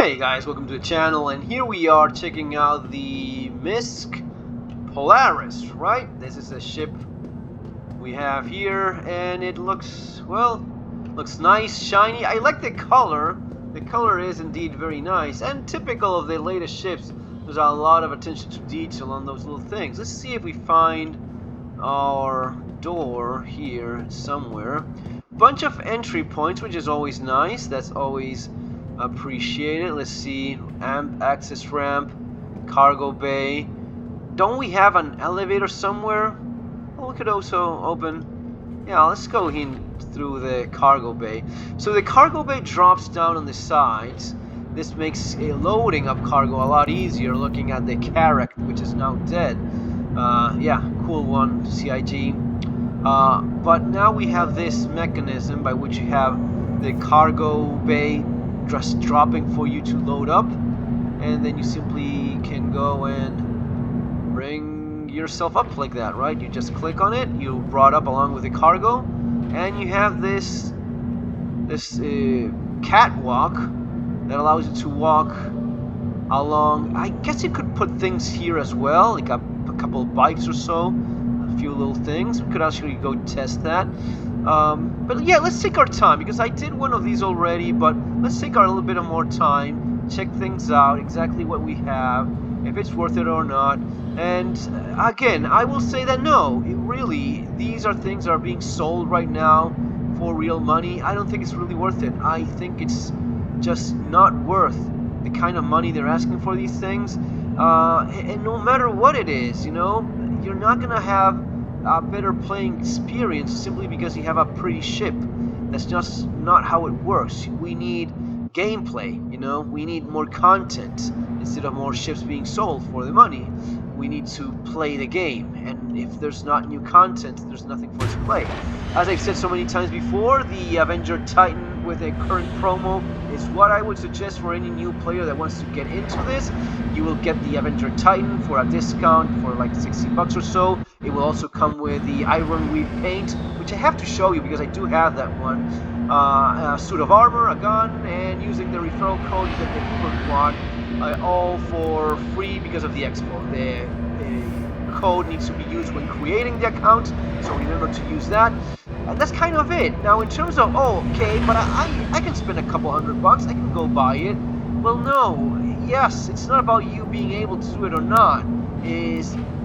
Hey guys, welcome to the channel, and here we are checking out the MISC Polaris, right? This is a ship we have here, and it looks, well, looks nice, shiny. I like the color. The color is indeed very nice, and typical of the latest ships. There's a lot of attention to detail on those little things. Let's see if we find our door here somewhere. Bunch of entry points, which is always nice. That's always appreciated. Let's see, access ramp, cargo bay. Don't we have an elevator somewhere? Well, we could also open, yeah, let's go in through the cargo bay. So the cargo bay drops down on the sides. This makes a loading of cargo a lot easier, looking at the Carrack, which is now dead. Yeah, cool one, CIG. But now we have this mechanism by which you have the cargo bay just dropping for you to load up, and then you simply can go and bring yourself up like that, right? You just click on it, you brought up along with the cargo, and you have this catwalk that allows you to walk along. I guess you could put things here as well, like a couple of bikes or so, a few little things. We could actually go test that. But yeah, let's take our time, because I did one of these already, but let's take our little bit of more time, check things out, exactly what we have, if it's worth it or not. And again, I will say that no, really, these are things that are being sold right now for real money. I don't think it's really worth it. I think it's just not worth the kind of money they're asking for these things. And no matter what it is, you know, you're not gonna have a better playing experience simply because you have a pretty ship. That's just not how it works. We need gameplay, you know, we need more content instead of more ships being sold for the money. We need to play the game, and if there's not new content, there's nothing for us to play. As I've said so many times before, the Avenger Titan with a current promo is what I would suggest for any new player that wants to get into this. You will get the Avenger Titan for a discount for like 60 bucks or so. It will also come with the Iron Weave paint, which I have to show you because I do have that one. A suit of armor, a gun, and using the referral code you get the Uber Quad, all for free because of the expo. The code needs to be used when creating the account, so remember to use that. And that's kind of it. Now in terms of, oh, okay, but I can spend a couple $100, I can go buy it. Well, no, yes, it's not about you being able to do it or not.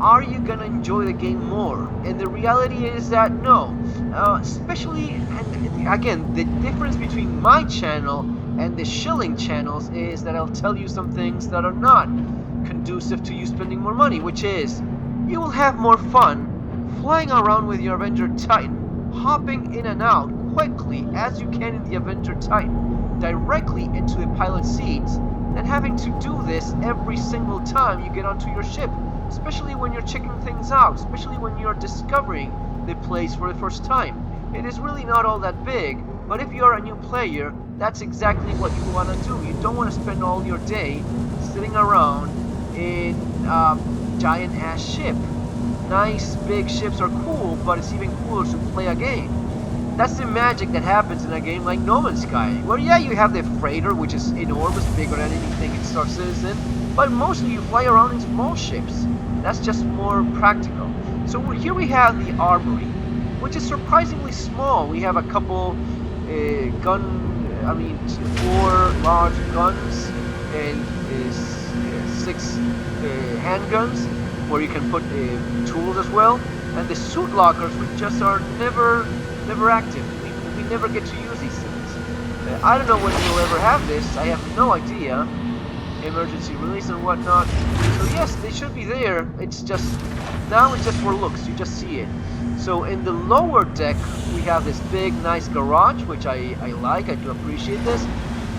Are you gonna enjoy the game more? And the reality is that no. Especially, and again, the difference between my channel and the shilling channels is that I'll tell you some things that are not conducive to you spending more money, which is you will have more fun flying around with your Avenger Titan, hopping in and out quickly as you can in the Avenger Titan, directly into the pilot seat, than having to do this every single time you get onto your ship, especially when you're checking things out, especially when you're discovering the place for the first time. It is really not all that big, but if you're a new player, that's exactly what you want to do. You don't want to spend all your day sitting around in a giant-ass ship. Nice big ships are cool, but it's even cooler to play a game. That's the magic that happens in a game like No Man's Sky, where yeah, you have the freighter, which is enormous, bigger than anything in Star Citizen, but mostly you fly around in small ships. That's just more practical. So here we have the Armory, which is surprisingly small. We have a couple 4 large guns and 6 handguns, where you can put tools as well, and the suit lockers, which just are never active. We never get to use these things. I don't know when we'll ever have this. I have no idea. Emergency release and whatnot. So yes, they should be there. It's just now it's just for looks. You just see it. So in the lower deck we have this big nice garage, which I like. I do appreciate this.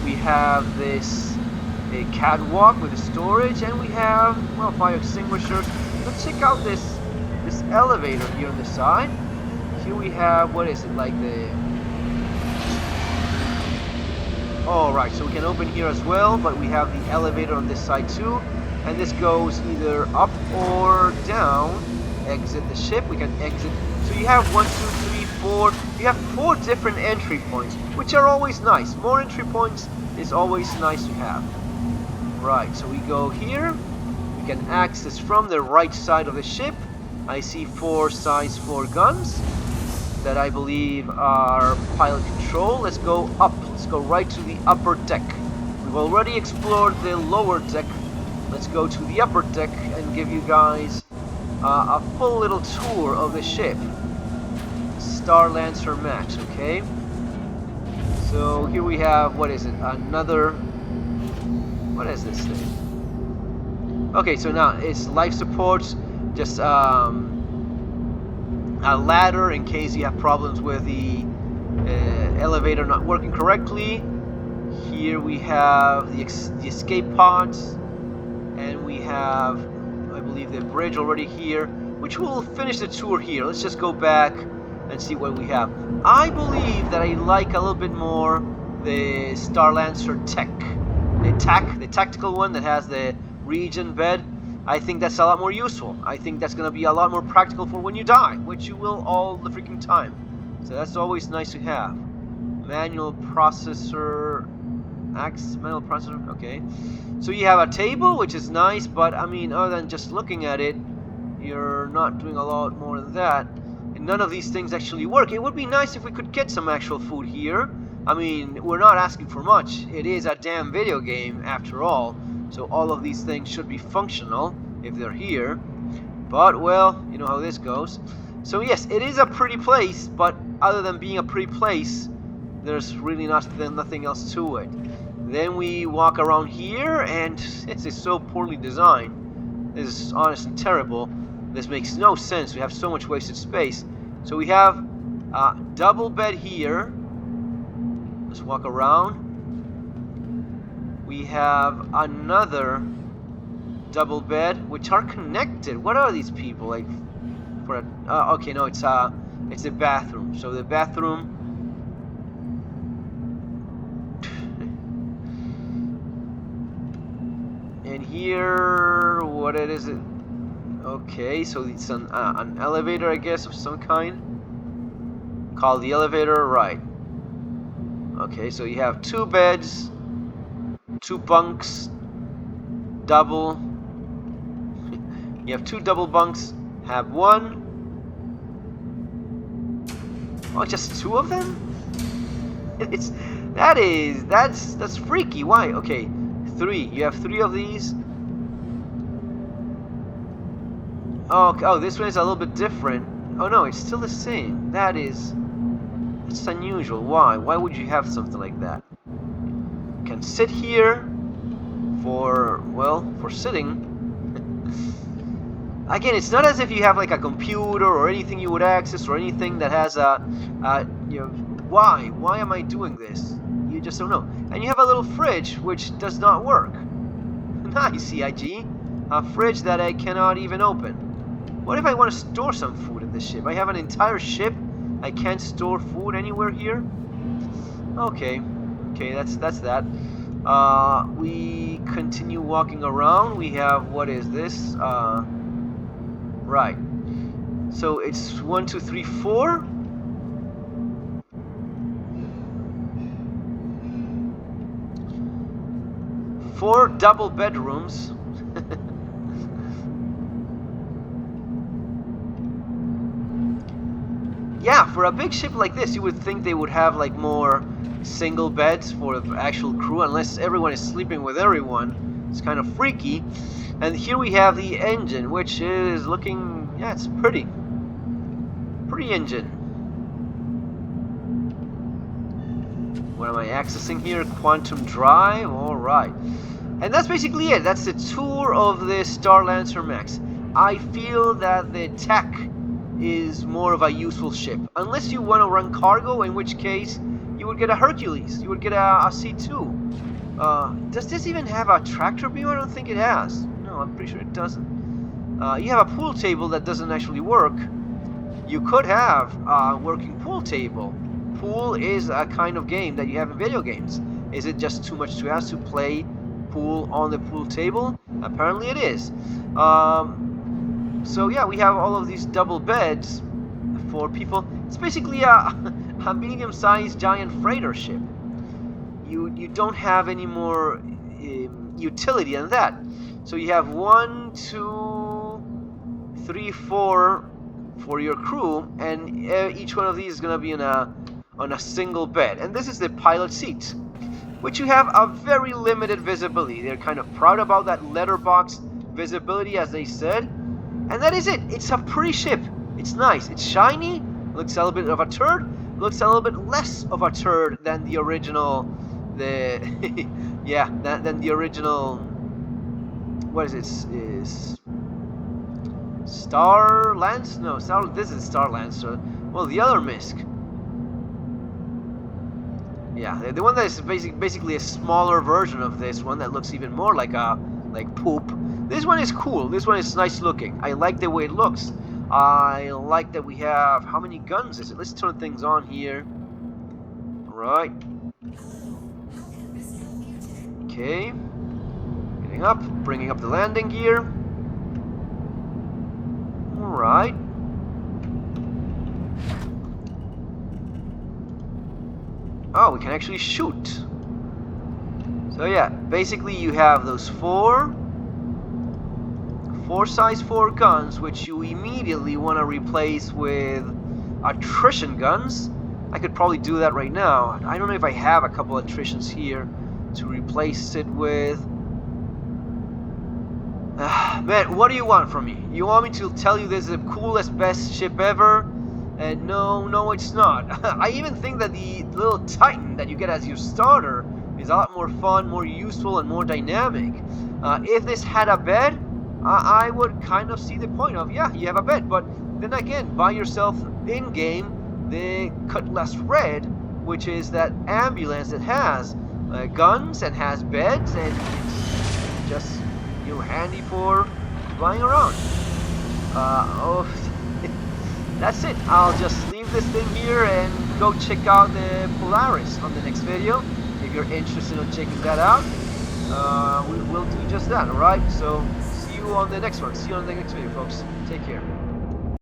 We have this catwalk with the storage, and we have, well, fire extinguishers. Let's check out this elevator here on the side. Here we have, what is it, like the... Alright, so we can open here as well, but we have the elevator on this side too. And this goes either up or down. Exit the ship, we can exit. So you have 1, 2, 3, 4. You have 4 different entry points, which are always nice. More entry points is always nice to have. Right, so we go here. We can access from the right side of the ship. I see 4 size 4 guns that I believe are pilot control. Let's go up. Let's go right to the upper deck. We've already explored the lower deck. Let's go to the upper deck and give you guys a full little tour of the ship. Starlancer Max, okay? So here we have, what is it? Another... What is this thing? Okay, so now it's life support, just a ladder in case you have problems with the elevator not working correctly. Here we have the escape pods, and we have, I believe, the bridge already here, which we'll finish the tour here. Let's just go back and see what we have. I believe that I like a little bit more the Starlancer Tech. The tactical one that has the regen bed. I think that's a lot more useful. I think that's going to be a lot more practical for when you die, which you will all the freaking time. So that's always nice to have. Manual processor... Manual processor, okay. So you have a table, which is nice, but I mean, other than just looking at it, you're not doing a lot more than that. And none of these things actually work. It would be nice if we could get some actual food here. I mean, we're not asking for much. It is a damn video game, after all. So all of these things should be functional if they're here. But, well, you know how this goes. So yes, it is a pretty place, but other than being a pretty place, there's really nothing else to it. Then we walk around here, and this is so poorly designed. This is honestly terrible. This makes no sense. We have so much wasted space. So we have a double bed here. Let's walk around. We have another double bed, which are connected. What are these people like? For a, okay, no, it's a bathroom. So the bathroom. And here, what it is? Okay, so it's an elevator, I guess, of some kind. Called the elevator, right? Okay, so you have 2 beds, 2 bunks, double. You have 2 double bunks. Have 1. Oh, just 2 of them? That's freaky. Why? Okay, 3. You have 3 of these. Oh, this one is a little bit different. Oh no, it's still the same. That's unusual. Why? Why would you have something like that? You can sit here for sitting. Again, it's not as if you have like a computer or anything you would access or anything that has why? Why am I doing this? You just don't know. And you have a little fridge which does not work. Nice, CIG. A fridge that I cannot even open. What if I want to store some food in this ship? I have an entire ship. I can't store food anywhere here. Okay, that's that. We continue walking around. We have, what is this? Right. So it's 1, 2, 3, 4. Four double bedrooms. Yeah, for a big ship like this, you would think they would have like more single beds for the actual crew, unless everyone is sleeping with everyone. It's kind of freaky. And here we have the engine, which is looking, yeah, it's pretty engine. What am I accessing here? Quantum drive. All right. And that's basically it. That's the tour of the Starlancer Max. I feel that the tech is more of a useful ship. Unless you want to run cargo, in which case you would get a Hercules. You would get a C2. Does this even have a tractor beam? I don't think it has. No, I'm pretty sure it doesn't. You have a pool table that doesn't actually work. You could have a working pool table. Pool is a kind of game that you have in video games. Is it just too much to ask to play pool on the pool table? Apparently it is. So yeah, we have all of these double beds for people. It's basically a medium-sized giant freighter ship. You don't have any more utility than that. So you have 1, 2, 3, 4 for your crew, and each one of these is gonna be on a single bed. And this is the pilot seat, which you have a very limited visibility. They're kind of proud about that letterbox visibility, as they said. And that is it. It's a pretty ship. It's nice. It's shiny. It looks a little bit of a turd. It looks a little bit less of a turd than the original. Yeah, than the original. What is it? Is Starlancer? No, this is Starlancer. Well, the other MISC. Yeah, the one that is basically a smaller version of this one that looks even more like poop. This one is cool. This one is nice looking. I like the way it looks. I like that we have... How many guns is it? Let's turn things on here. Alright. Okay. Getting up. Bringing up the landing gear. Alright. Oh, we can actually shoot. So yeah, basically you have those four size 4 guns, which you immediately want to replace with attrition guns. I could probably do that right now. I don't know if I have a couple attritions here to replace it with. Man, what do you want from me? You want me to tell you this is the coolest, best ship ever? And no, it's not. I even think that the little Titan that you get as your starter is a lot more fun, more useful, and more dynamic. If this had a bed, I would kind of see the point of, yeah, you have a bed. But then again, buy yourself in-game the Cutlass Red, which is that ambulance that has guns and has beds, and it's just, handy for flying around. That's it. I'll just leave this thing here and go check out the Polaris on the next video. If you're interested in checking that out, we will do just that, alright? So, see you on the next one. See you on the next video, folks. Take care.